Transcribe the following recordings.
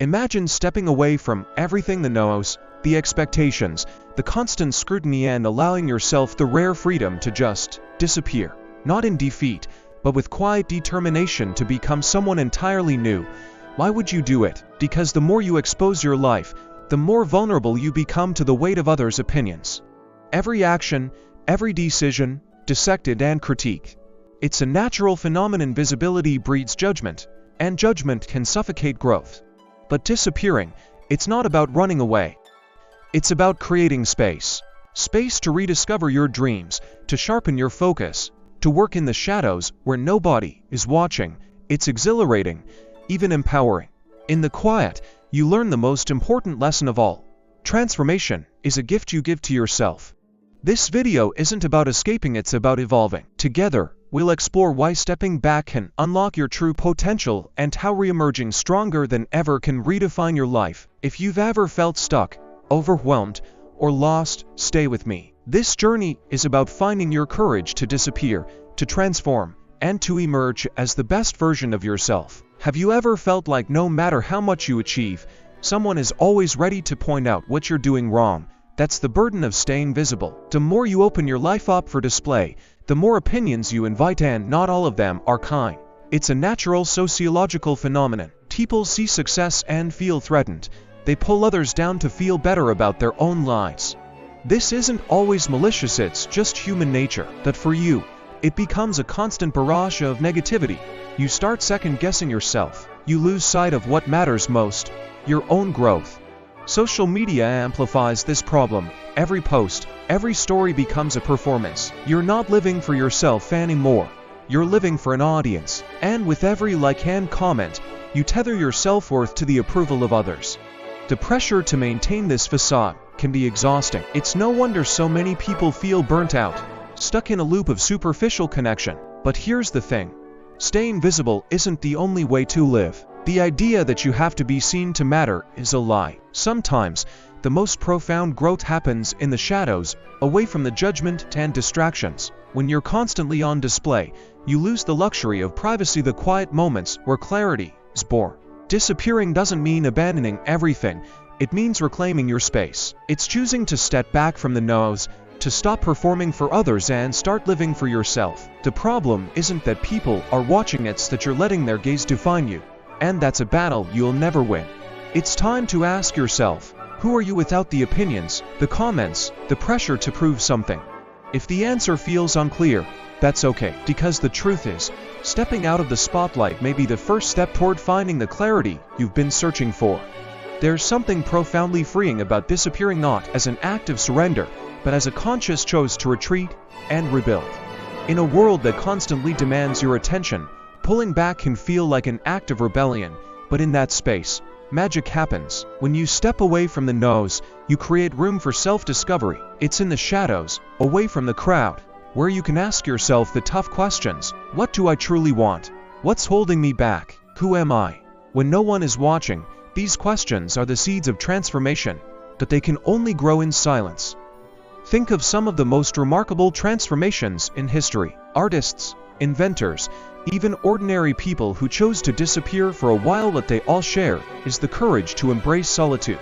Imagine stepping away from everything: the no's, the expectations, the constant scrutiny, and allowing yourself the rare freedom to just disappear. Not in defeat, but with quiet determination to become someone entirely new. Why would you do it? Because the more you expose your life, the more vulnerable you become to the weight of others' opinions. Every action, every decision, dissected and critiqued. It's a natural phenomenon. Visibility breeds judgment, and judgment can suffocate growth. But disappearing, it's not about running away. It's about creating space. Space to rediscover your dreams, to sharpen your focus, to work in the shadows where nobody is watching. It's exhilarating, even empowering. In the quiet, you learn the most important lesson of all. Transformation is a gift you give to yourself. This video isn't about escaping, it's about evolving. Together, we'll explore why stepping back can unlock your true potential and how reemerging stronger than ever can redefine your life. If you've ever felt stuck, overwhelmed, or lost, stay with me. This journey is about finding your courage to disappear, to transform, and to emerge as the best version of yourself. Have you ever felt like no matter how much you achieve, someone is always ready to point out what you're doing wrong? That's the burden of staying visible. The more you open your life up for display, the more opinions you invite, and not all of them are kind. It's a natural sociological phenomenon. People see success and feel threatened. They pull others down to feel better about their own lives. This isn't always malicious, it's just human nature. But for you, it becomes a constant barrage of negativity. You start second-guessing yourself. You lose sight of what matters most, your own growth. Social media amplifies this problem. Every post, every story becomes a performance. You're not living for yourself anymore. You're living for an audience. And with every like and comment, you tether your self-worth to the approval of others. The pressure to maintain this facade can be exhausting. It's no wonder so many people feel burnt out, stuck in a loop of superficial connection. But here's the thing. Staying visible isn't the only way to live. The idea that you have to be seen to matter is a lie. Sometimes, the most profound growth happens in the shadows, away from the judgment and distractions. When you're constantly on display, you lose the luxury of privacy, the quiet moments where clarity is born. Disappearing doesn't mean abandoning everything. It means reclaiming your space. It's choosing to step back from the no's, to stop performing for others and start living for yourself. The problem isn't that people are watching, it's that you're letting their gaze define you. And that's a battle you'll never win. It's time to ask yourself, who are you without the opinions, the comments, the pressure to prove something? If the answer feels unclear, that's okay, because the truth is, stepping out of the spotlight may be the first step toward finding the clarity you've been searching for. There's something profoundly freeing about disappearing, not as an act of surrender, but as a conscious choice to retreat and rebuild. In a world that constantly demands your attention, pulling back can feel like an act of rebellion, but in that space, magic happens. When you step away from the no's, you create room for self-discovery. It's in the shadows, away from the crowd, where you can ask yourself the tough questions. What do I truly want? What's holding me back? Who am I? When no one is watching, these questions are the seeds of transformation, but they can only grow in silence. Think of some of the most remarkable transformations in history. Artists, inventors, even ordinary people who chose to disappear for a while. What they all share is the courage to embrace solitude.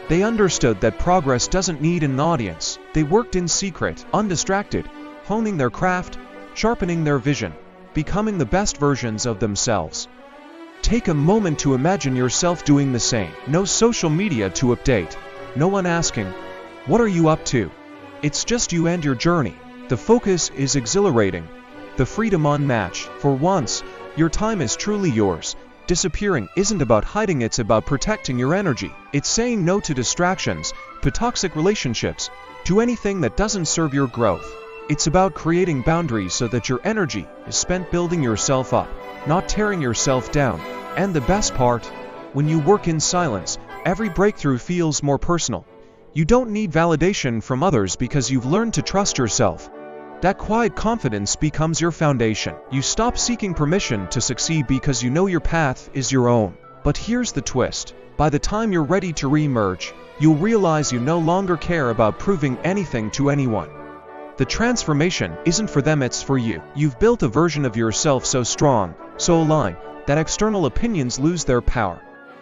They understood that progress doesn't need an audience. They worked in secret, undistracted, honing their craft, sharpening their vision, becoming the best versions of themselves. Take a moment to imagine yourself doing the same. No social media to update. No one asking, what are you up to? It's just you and your journey. The focus is exhilarating, the freedom unmatched. For once, your time is truly yours. Disappearing isn't about hiding, it's about protecting your energy. It's saying no to distractions, to toxic relationships, to anything that doesn't serve your growth. It's about creating boundaries so that your energy is spent building yourself up, not tearing yourself down. And the best part, when you work in silence, every breakthrough feels more personal. You don't need validation from others because you've learned to trust yourself. That quiet confidence becomes your foundation. You stop seeking permission to succeed because you know your path is your own. But here's the twist. By the time you're ready to re-emerge, you'll realize you no longer care about proving anything to anyone. The transformation isn't for them, it's for you. You've built a version of yourself so strong, so aligned, that external opinions lose their power.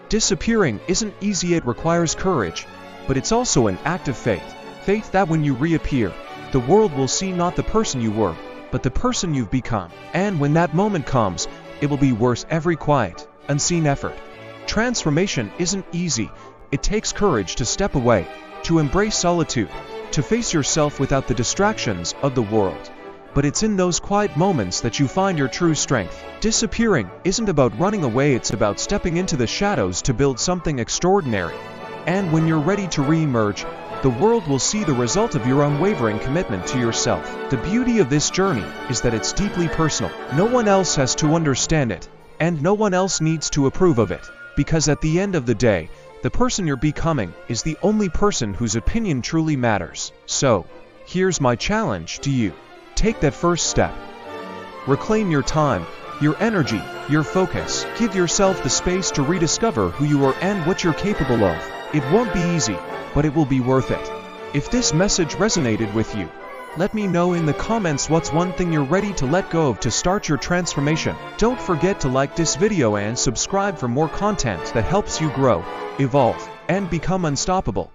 Disappearing isn't easy, it requires courage, but it's also an act of faith. Faith that when you reappear, the world will see not the person you were, but the person you've become. And when that moment comes, it will be worth every quiet, unseen effort. Transformation isn't easy. It takes courage to step away, to embrace solitude, to face yourself without the distractions of the world. But it's in those quiet moments that you find your true strength. Disappearing isn't about running away, it's about stepping into the shadows to build something extraordinary. And when you're ready to re-emerge, the world will see the result of your unwavering commitment to yourself. The beauty of this journey is that it's deeply personal. No one else has to understand it, and no one else needs to approve of it. Because at the end of the day, the person you're becoming is the only person whose opinion truly matters. So, here's my challenge to you. Take that first step. Reclaim your time, your energy, your focus. Give yourself the space to rediscover who you are and what you're capable of. It won't be easy, but it will be worth it. If this message resonated with you, let me know in the comments what's one thing you're ready to let go of to start your transformation. Don't forget to like this video and subscribe for more content that helps you grow, evolve, and become unstoppable.